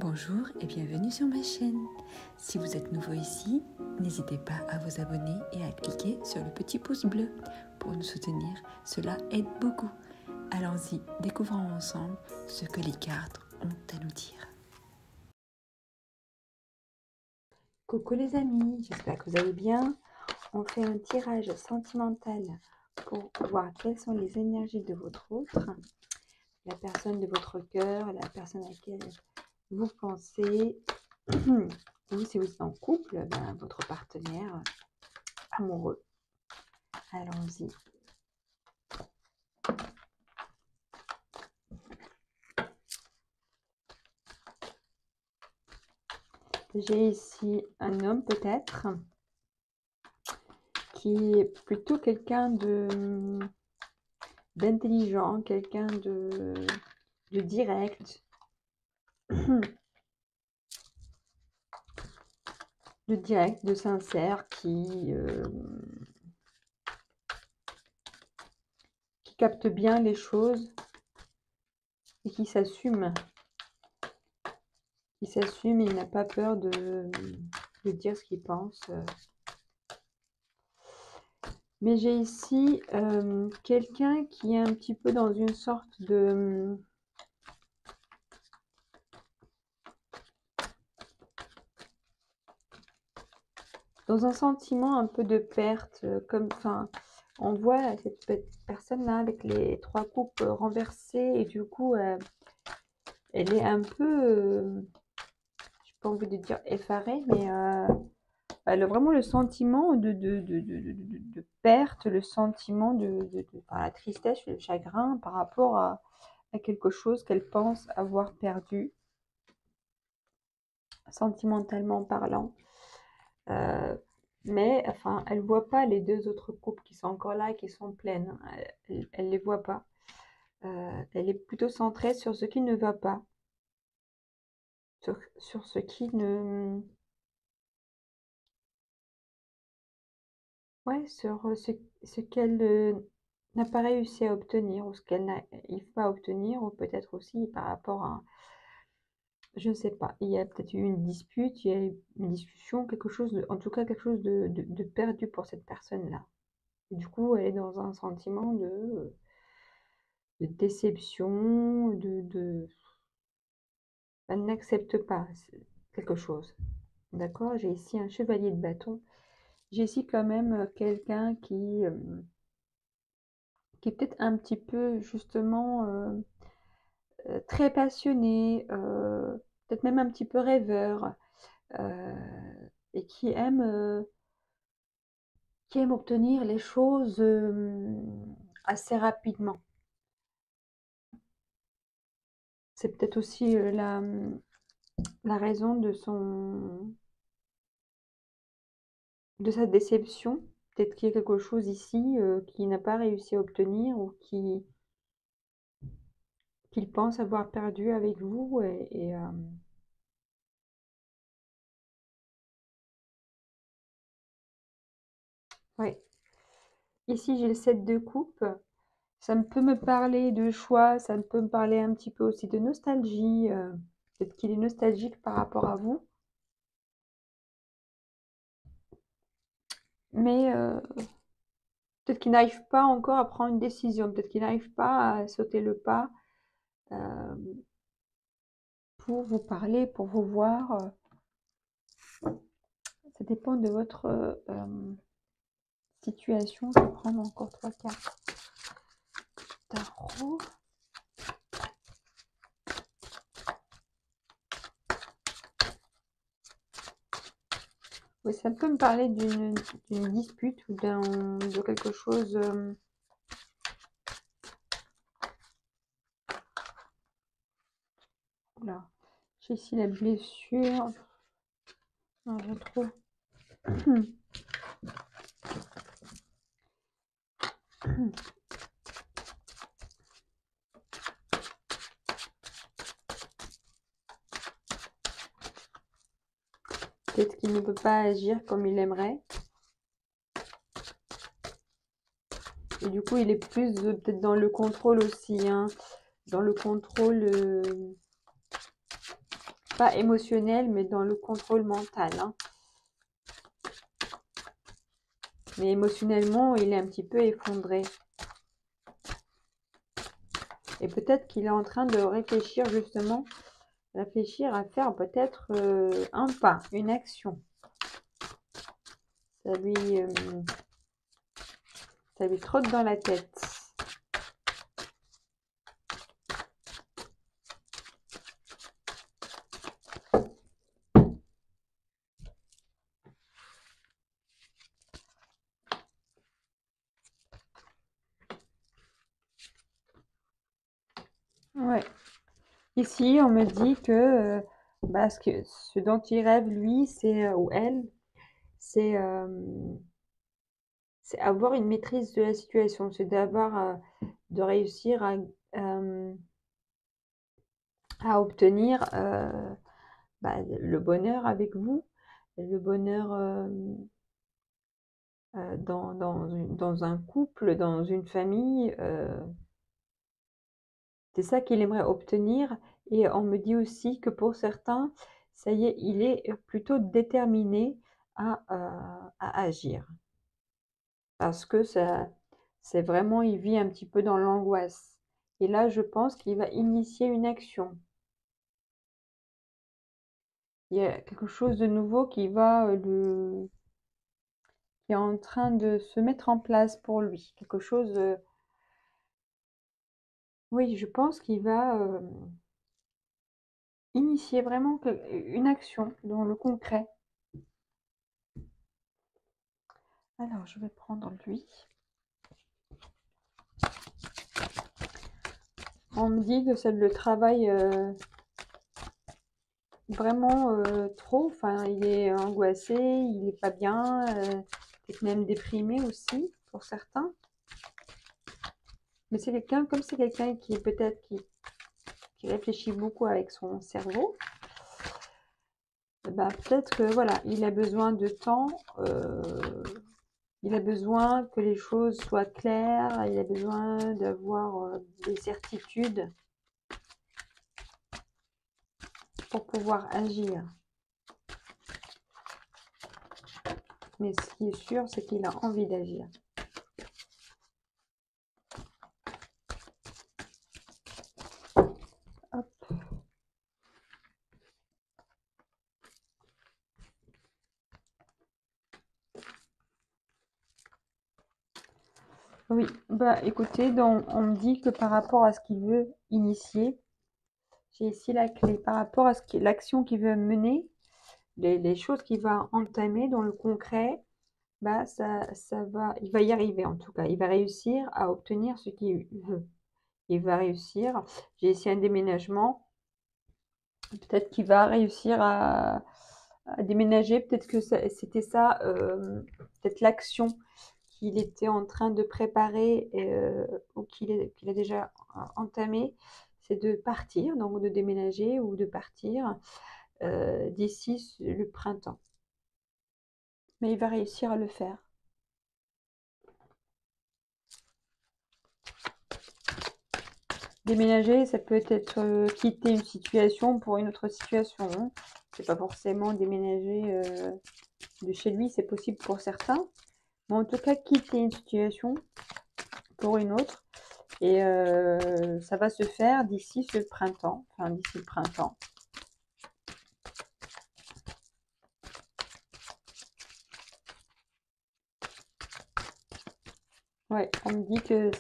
Bonjour et bienvenue sur ma chaîne. Si vous êtes nouveau ici, n'hésitez pas à vous abonner et à cliquer sur le petit pouce bleu pour nous soutenir. Cela aide beaucoup. Allons-y, découvrons ensemble ce que les cartes ont à nous dire. Coucou les amis, j'espère que vous allez bien. On fait un tirage sentimental pour voir quelles sont les énergies de votre autre, la personne de votre cœur, la personne à laquelle vous pensez, ou si vous êtes en couple, votre partenaire amoureux. Allons-y. J'ai ici un homme peut-être, qui est plutôt quelqu'un d'intelligent, quelqu'un de direct, de sincère, qui capte bien les choses et qui s'assume. Il n'a pas peur de dire ce qu'il pense. Mais j'ai ici quelqu'un qui est un petit peu dans une sorte de... dans un sentiment un peu de perte, comme, enfin, on voit cette personne-là avec les 3 coupes renversées et du coup, elle est un peu, j'ai pas envie de dire effarée, mais elle a vraiment le sentiment de perte, le sentiment enfin, la tristesse, le chagrin par rapport à quelque chose qu'elle pense avoir perdu, sentimentalement parlant. Mais enfin, elle voit pas les 2 autres coupes qui sont encore là et qui sont pleines. Elle les voit pas. Elle est plutôt centrée sur ce qui ne va pas, sur ce qui ne... Ouais, sur ce qu'elle n'a pas réussi à obtenir, ou ce qu'elle n'arrive pas à obtenir, ou peut-être aussi par rapport à... Je ne sais pas, il y a peut-être eu une dispute, il y a eu une discussion, quelque chose, en tout cas quelque chose de perdu pour cette personne-là. Et du coup, elle est dans un sentiment de déception, elle n'accepte pas quelque chose. D'accord? J'ai ici un chevalier de bâton. J'ai ici quand même quelqu'un qui est peut-être un petit peu justement très passionné, peut-être même un petit peu rêveur, et qui aime obtenir les choses assez rapidement. C'est peut-être aussi la raison de sa déception. Peut-être qu'il y a quelque chose ici qu'il n'a pas réussi à obtenir ou qu'il pense avoir perdu avec vous. Ouais. Ici, j'ai le 7 de coupe. Ça peut me parler de choix, ça peut me parler un petit peu aussi de nostalgie. Peut-être qu'il est nostalgique par rapport à vous. Mais peut-être qu'il n'arrive pas encore à prendre une décision. Peut-être qu'il n'arrive pas à sauter le pas pour vous parler, pour vous voir. Ça dépend de votre situation. Je vais prendre encore 3 cartes tarot. Oui, ça peut me parler d'une dispute ou de quelque chose. Là, j'ai ici la blessure. Non, je trouve. Peut-être qu'il ne peut pas agir comme il aimerait. Et du coup, il est plus peut-être dans le contrôle aussi, hein, dans le contrôle pas émotionnel, mais dans le contrôle mental, hein. Mais émotionnellement, il est un petit peu effondré. Et peut-être qu'il est en train de réfléchir justement, réfléchir à faire peut-être un pas, une action. Ça lui trotte dans la tête. Ouais. Ici, on me dit que, ce dont il rêve, lui, c'est, ou elle, c'est avoir une maîtrise de la situation, c'est de réussir euh, à obtenir le bonheur avec vous, le bonheur dans un couple, dans une famille. C'est ça qu'il aimerait obtenir. Et on me dit aussi que pour certains, ça y est, il est plutôt déterminé à agir. Parce que c'est vraiment, il vit un petit peu dans l'angoisse. Et là, je pense qu'il va initier une action. Il y a quelque chose de nouveau qui est en train de se mettre en place pour lui. Quelque chose, oui, je pense qu'il va initier vraiment une action dans le concret. Alors, je vais prendre lui. On me dit que ça le travaille vraiment trop. Enfin, il est angoissé, il n'est pas bien, peut-être même déprimé aussi pour certains. Mais c'est quelqu'un, comme c'est quelqu'un qui peut-être qui réfléchit beaucoup avec son cerveau, peut-être que voilà, il a besoin de temps, il a besoin que les choses soient claires, il a besoin d'avoir des certitudes pour pouvoir agir. Mais ce qui est sûr, c'est qu'il a envie d'agir. Hop. Oui, écoutez, donc, on me dit que par rapport à ce qu'il veut initier, j'ai ici la clé. Par rapport à l'action qu'il veut mener, les choses qu'il va entamer dans le concret, il va y arriver en tout cas. Il va réussir à obtenir ce qu'il veut. Il va réussir. J'ai ici un déménagement. Peut-être qu'il va réussir à déménager. Peut-être que c'était ça, peut-être l'action qu'il était en train de préparer ou qu'il a déjà entamé, c'est de partir, donc de déménager ou de partir d'ici le printemps. Mais il va réussir à le faire. Déménager, ça peut être quitter une situation pour une autre situation, hein. C'est pas forcément déménager de chez lui, c'est possible pour certains. Mais en tout cas, quitter une situation pour une autre. Et ça va se faire d'ici ce printemps, enfin d'ici le printemps. Ouais, on me dit que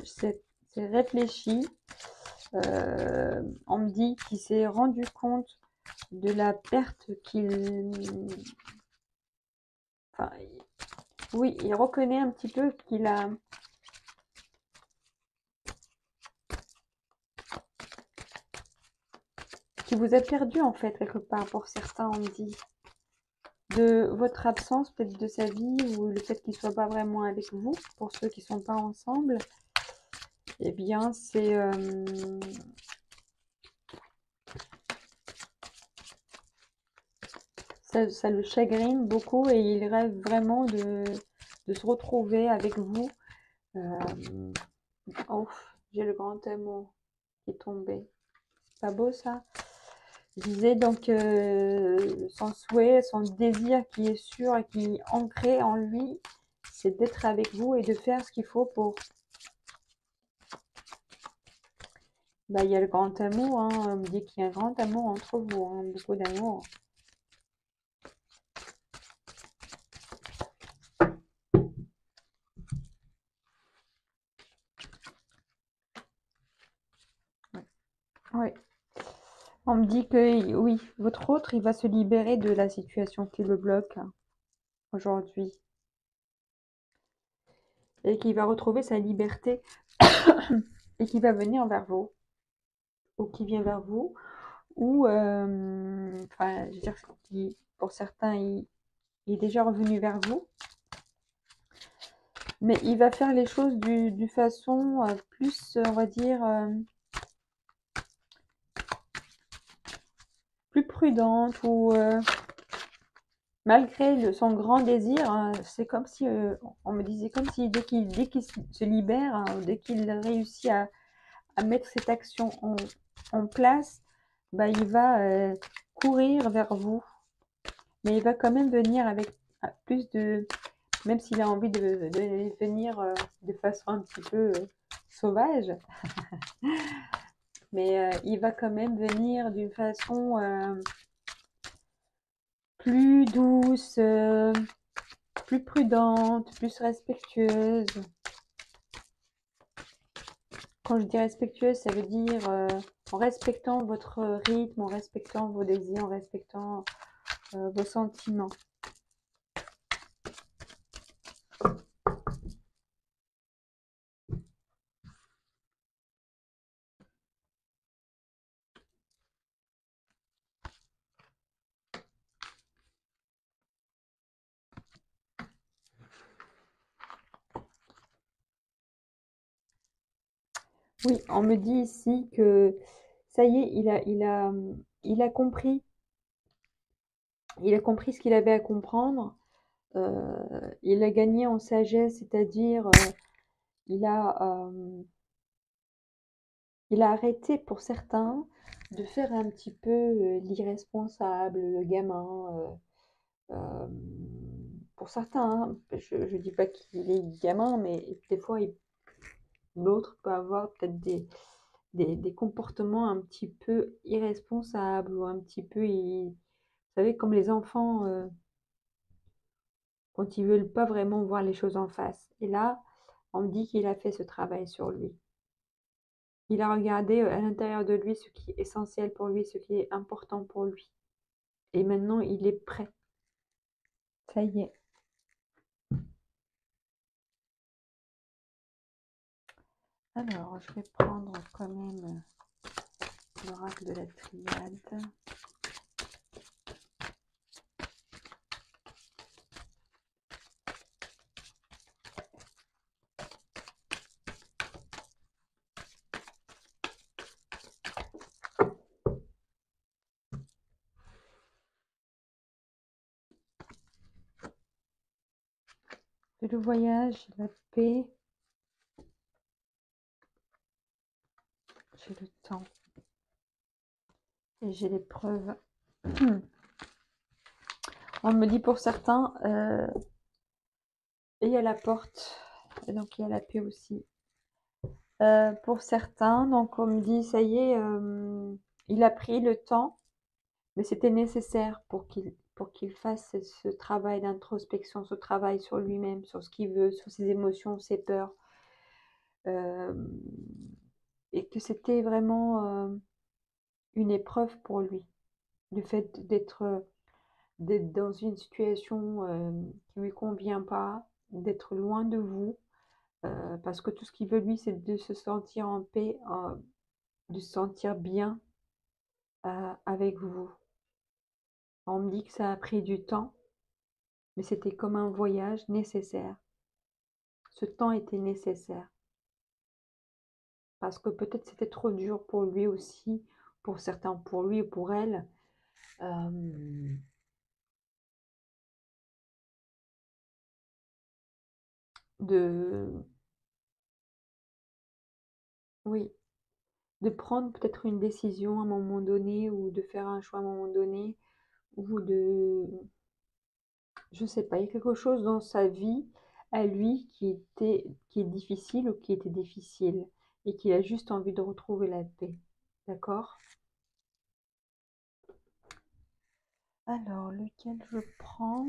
c'est réfléchi. On me dit qu'il s'est rendu compte de la perte enfin, oui, il reconnaît un petit peu qu'il vous a perdu en fait quelque part pour certains, on me dit. De votre absence, peut-être de sa vie, ou le fait qu'il soit pas vraiment avec vous, pour ceux qui sont pas ensemble, eh bien, ça le chagrine beaucoup et il rêve vraiment de se retrouver avec vous. Oh, j'ai le grand amour qui est tombé. Pas beau ça? Je disais donc son souhait, son désir qui est sûr et qui est ancré en lui, c'est d'être avec vous et de faire ce qu'il faut pour. Bah, il y a le grand amour, hein. On me dit qu'il y a un grand amour entre vous, hein, beaucoup d'amour. Oui. On me dit que oui, votre autre, il va se libérer de la situation qui le bloque hein, aujourd'hui et qu'il va retrouver sa liberté et qui va venir vers vous ou qui vient vers vous ou enfin, je veux dire, pour certains, il est déjà revenu vers vous, mais il va faire les choses du façon plus, on va dire, plus prudente ou malgré son grand désir, hein, c'est comme si, on me disait comme si dès qu'il se libère, hein, dès qu'il réussit à mettre cette action en place, bah, il va courir vers vous. Mais il va quand même venir avec plus de, même s'il a envie de venir de façon un petit peu sauvage, mais il va quand même venir d'une façon plus douce, plus prudente, plus respectueuse. Quand je dis respectueuse, ça veut dire en respectant votre rythme, en respectant vos désirs, en respectant vos sentiments. Oui, on me dit ici que ça y est, il a compris ce qu'il avait à comprendre. Il a gagné en sagesse, c'est-à-dire il a, euh, il a arrêté pour certains de faire un petit peu l'irresponsable, le gamin. Euh, pour certains, hein, je ne dis pas qu'il est gamin, mais des fois, l'autre peut avoir peut-être des comportements un petit peu irresponsables ou un petit peu, vous savez, comme les enfants, quand ils veulent pas vraiment voir les choses en face. Et là, on me dit qu'il a fait ce travail sur lui. Il a regardé à l'intérieur de lui ce qui est essentiel pour lui, ce qui est important pour lui. Et maintenant, il est prêt. Ça y est. Alors, je vais prendre quand même l'oracle de la triade. J'ai le voyage, la paix, j'ai le temps et j'ai l'épreuve. On me dit pour certains, et il y a la porte, et donc il y a la paix aussi. Pour certains, donc on me dit, ça y est, il a pris le temps, mais c'était nécessaire pour qu'il fasse ce travail d'introspection, ce travail sur lui-même, sur ce qu'il veut, sur ses émotions, ses peurs. Euh, et que c'était vraiment une épreuve pour lui. Le fait d'être dans une situation qui lui convient pas, d'être loin de vous, parce que tout ce qu'il veut lui, c'est de se sentir en paix, de se sentir bien avec vous. On me dit que ça a pris du temps, mais c'était comme un voyage nécessaire. Ce temps était nécessaire, parce que peut-être c'était trop dur pour lui aussi, pour certains, pour lui ou pour elle. euh, de, oui, de prendre peut-être une décision à un moment donné ou de faire un choix à un moment donné ou de, je sais pas, il y a quelque chose dans sa vie à lui qui est difficile ou qui était difficile et qu'il a juste envie de retrouver la paix. D'accord? Alors, lequel je prends?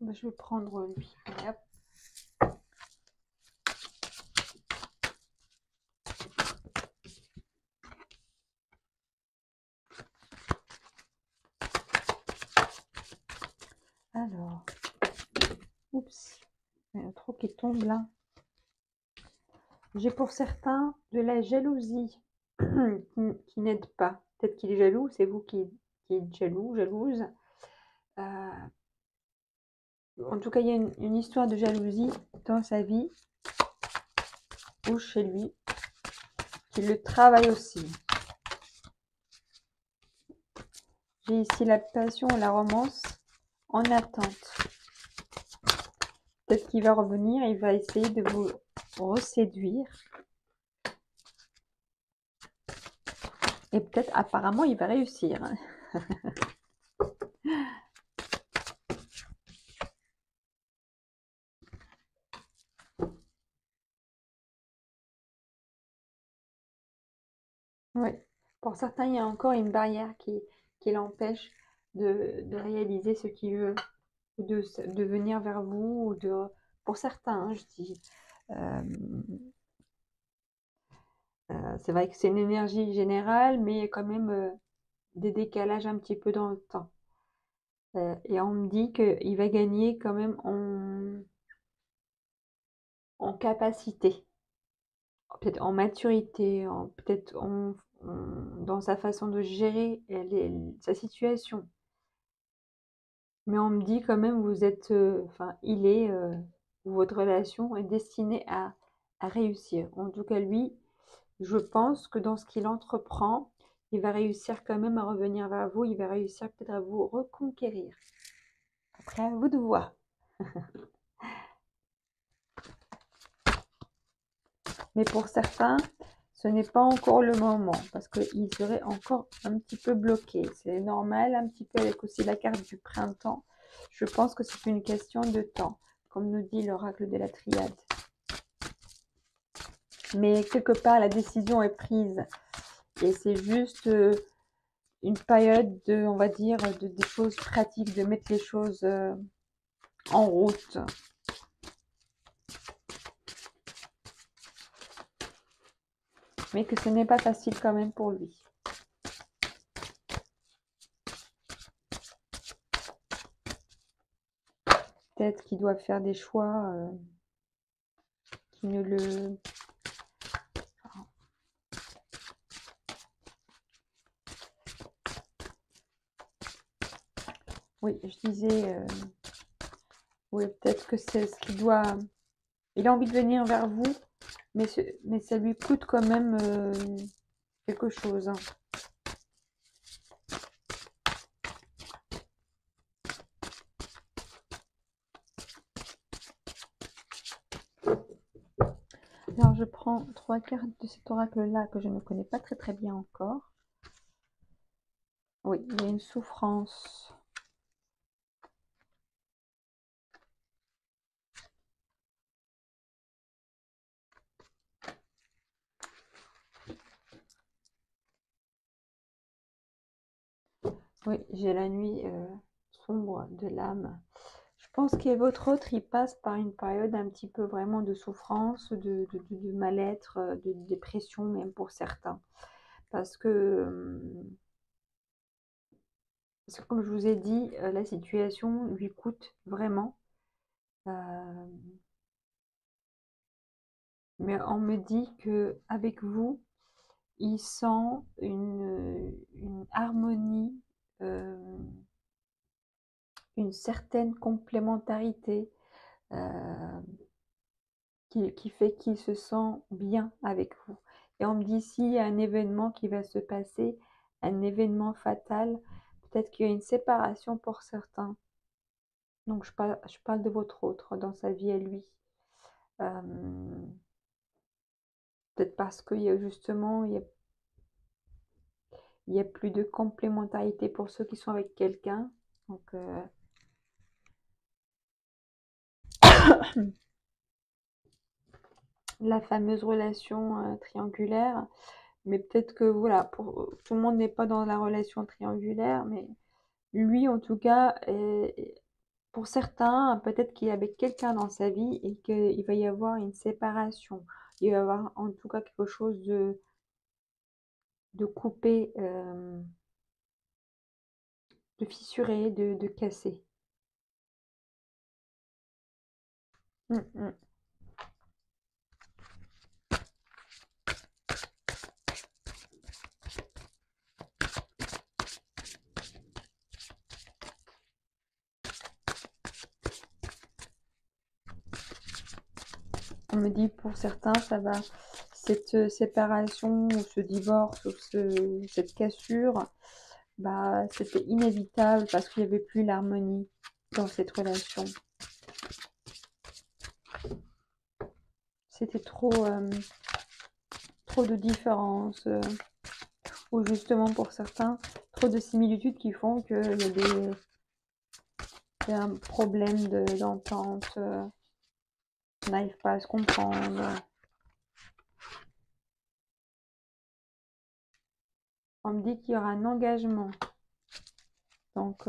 Ben, je vais prendre lui. Hop. Alors, oups, il y en a trop qui tombent là. J'ai pour certains de la jalousie qui n'aide pas. Peut-être qu'il est jaloux, c'est vous qui êtes jaloux, jalouse. Euh, en tout cas, il y a une histoire de jalousie dans sa vie ou chez lui qui le travaille aussi. J'ai ici la passion et la romance en attente. Peut-être qu'il va revenir, il va essayer de vous reséduire. Et peut-être, apparemment, il va réussir. Oui. Pour certains, il y a encore une barrière qui l'empêche de réaliser ce qu'il veut, ou de venir vers vous, ou de, pour certains, hein, je dis. Euh, c'est vrai que c'est une énergie générale, mais il y a quand même des décalages un petit peu dans le temps. Et on me dit qu'il va gagner quand même en capacité, peut-être en maturité, peut-être dans sa façon de gérer sa situation. Mais on me dit quand même, vous êtes, enfin, votre relation est destinée à réussir. En tout cas, lui, je pense que dans ce qu'il entreprend, il va réussir quand même à revenir vers vous, il va réussir peut-être à vous reconquérir. Après, à vous de voir. Mais pour certains, ce n'est pas encore le moment parce qu'il serait encore un petit peu bloqué. C'est normal, un petit peu avec aussi la carte du printemps. Je pense que c'est une question de temps, comme nous dit l'oracle de la triade. Mais quelque part, la décision est prise. Et c'est juste une période de, on va dire, des choses pratiques, de mettre les choses en route. Mais que ce n'est pas facile quand même pour lui. Peut-être qu'il doit faire des choix qui ne le... Oui, je disais, oui, peut-être que c'est ce qu'il doit... Il a envie de venir vers vous, mais ça lui coûte quand même quelque chose. Hein. Alors, je prends 3 cartes de cet oracle-là que je ne connais pas très très bien encore. Oui, il y a une souffrance. Oui, j'ai la nuit sombre de l'âme. Je pense que votre autre, il passe par une période un petit peu vraiment de souffrance, de mal-être, de dépression même pour certains. Parce que, comme je vous ai dit, la situation lui coûte vraiment. Euh, mais on me dit que avec vous, il sent une harmonie, euh, une certaine complémentarité euh, qui fait qu'il se sent bien avec vous. Et on me dit s'il y a un événement qui va se passer, un événement fatal, peut-être qu'il y a une séparation pour certains. Donc je parle de votre autre dans sa vie à lui. Euh, peut-être parce qu'il y a justement, il n'y a plus de complémentarité pour ceux qui sont avec quelqu'un. Donc, la fameuse relation triangulaire. Mais peut-être que voilà, tout le monde n'est pas dans la relation triangulaire, mais lui, en tout cas, pour certains, peut-être qu'il est avec quelqu'un dans sa vie et qu'il va y avoir une séparation. Il va y avoir en tout cas quelque chose de coupé, de fissuré, de cassé. Mm, mm. On me dit pour certains, ça va, cette séparation ou ce divorce ou cette cassure, bah, c'était inévitable parce qu'il n'y avait plus l'harmonie dans cette relation. C'était trop de différences, ou justement pour certains, trop de similitudes qui font qu'il y a un problème d'entente, on n'arrive pas à se comprendre. On me dit qu'il y aura un engagement. Donc,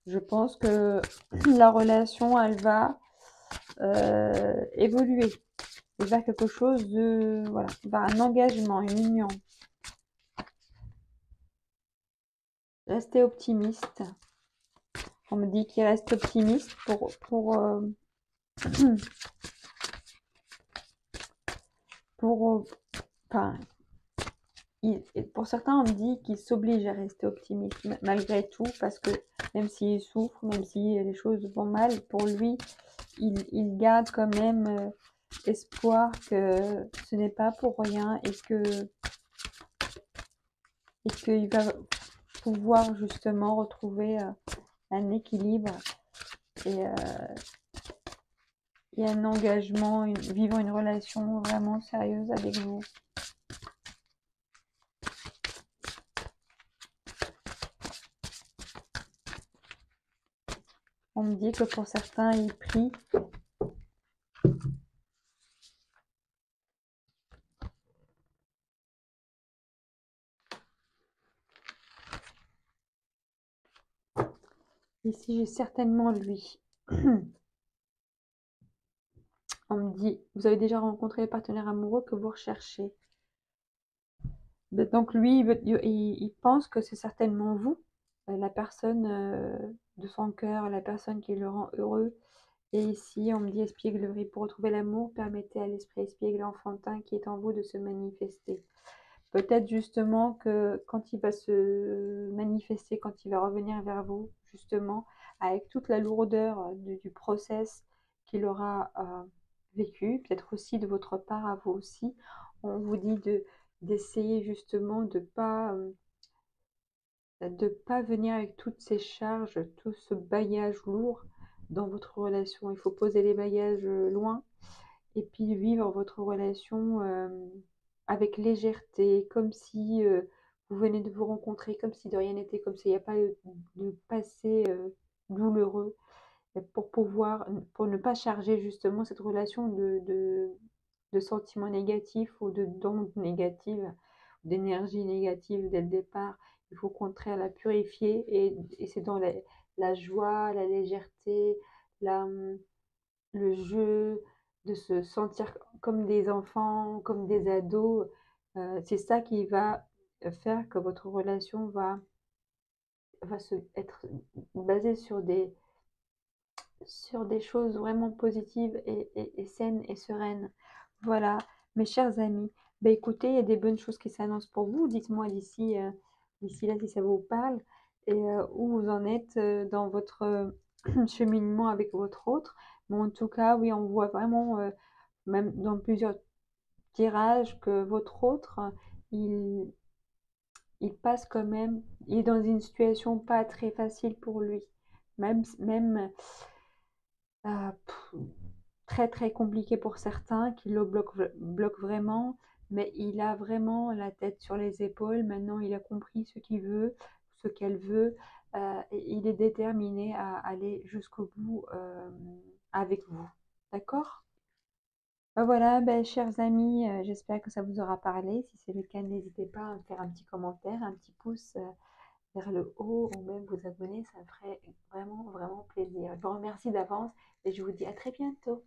je pense que la relation, elle va évoluer vers quelque chose de, voilà, vers un engagement, une union. Restez optimiste. On me dit qu'il reste optimiste enfin, pour certains, on me dit qu'il s'oblige à rester optimiste malgré tout, parce que même s'il souffre, même si les choses vont mal, pour lui, il garde quand même espoir que ce n'est pas pour rien et qu'il va pouvoir justement retrouver un équilibre et un engagement, vivre une relation vraiment sérieuse avec vous. On me dit que pour certains, il prie. Ici, j'ai certainement lui. On me dit, vous avez déjà rencontré les partenaires amoureux que vous recherchez. Donc lui, il pense que c'est certainement vous, la personne de son cœur, la personne qui le rend heureux. Et ici, on me dit espièglerie. Pour retrouver l'amour, permettez à l'esprit espiègle enfantin qui est en vous de se manifester. Peut-être justement que quand il va se manifester, quand il va revenir vers vous, justement, avec toute la lourdeur du process qu'il aura vécu, peut-être aussi de votre part à vous aussi, on vous dit d'essayer justement de pas venir avec toutes ces charges, tout ce bagage lourd dans votre relation. Il faut poser les bagages loin et puis vivre votre relation avec légèreté, comme si vous venez de vous rencontrer, comme si de rien n'était, comme s'il n'y a pas de passé douloureux, pour ne pas charger justement cette relation de sentiments négatifs ou d'ondes négatives, d'énergie négative dès le départ. Il faut au contraire la purifier et c'est dans la joie, la légèreté, la, le jeu, de se sentir comme des enfants, comme des ados. C'est ça qui va faire que votre relation va être basée sur des choses vraiment positives et saines et sereines. Voilà, mes chers amis. Ben écoutez, il y a des bonnes choses qui s'annoncent pour vous. Dites-moi d'ici là si ça vous parle et où vous en êtes dans votre cheminement avec votre autre. Mais en tout cas, oui, on voit vraiment, même dans plusieurs tirages, que votre autre, il, il passe quand même, il est dans une situation pas très facile pour lui. Même très très compliqué pour certains, qui le bloquent vraiment. mais il a vraiment la tête sur les épaules. Maintenant, il a compris ce qu'il veut, ce qu'elle veut, et il est déterminé à aller jusqu'au bout avec vous. D'accord? Ben voilà, ben, chers amis, j'espère que ça vous aura parlé. Si c'est le cas, n'hésitez pas à me faire un petit commentaire, un petit pouce vers le haut ou même vous abonner, ça me ferait vraiment, vraiment plaisir. Je vous remercie d'avance et je vous dis à très bientôt.